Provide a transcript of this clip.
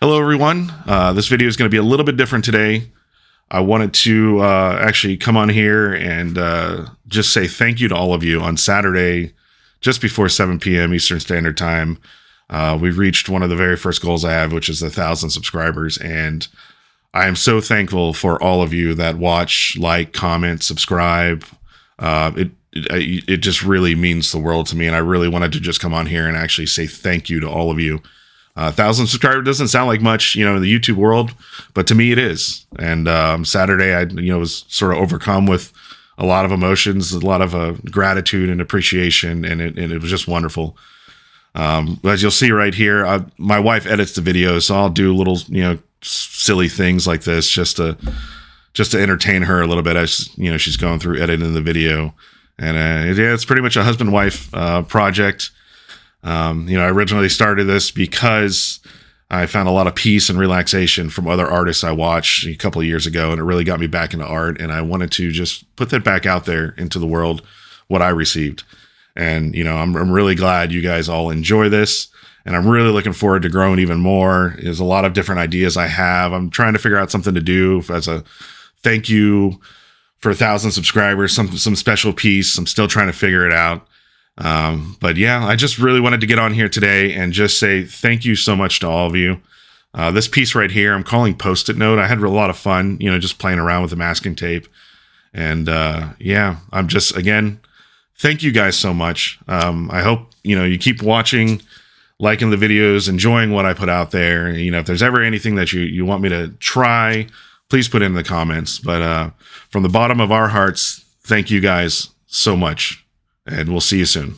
Hello, everyone. This video is going to be a little bit different today. I wanted to actually come on here and just say thank you to all of you. On Saturday, just before 7 p.m. Eastern Standard Time, we've reached one of the very first goals I have, which is 1,000 subscribers. And I am so thankful for all of you that watch, like, comment, subscribe. It just really means the world to me. And I really wanted to just come on here and actually say thank you to all of you. 1,000 subscribers doesn't sound like much, in the YouTube world, but to me it is. And Saturday, I was sort of overcome with a lot of emotions, a lot of gratitude and appreciation, and it was just wonderful. As you'll see right here, my wife edits the videos, so I'll do little silly things like this just to entertain her a little bit as she's going through editing the video. And it's pretty much a husband-wife project. I originally started this because I found a lot of peace and relaxation from other artists I watched a couple of years ago, and it really got me back into art. And I wanted to just put that back out there into the world, what I received. And, I'm really glad you guys all enjoy this, and I'm really looking forward to growing even more. There's a lot of different ideas I have. I'm trying to figure out something to do as a thank you for 1,000 subscribers, some special piece. I'm still trying to figure it out. But yeah, I just really wanted to get on here today and just say thank you so much to all of you. This piece right here, I'm calling Post-it Note. I had a lot of fun, just playing around with the masking tape. And yeah, I'm just, again, thank you guys so much. I hope, you keep watching, liking the videos, enjoying what I put out there. If there's ever anything that you want me to try, please put it in the comments. But from the bottom of our hearts, thank you guys so much. And we'll see you soon.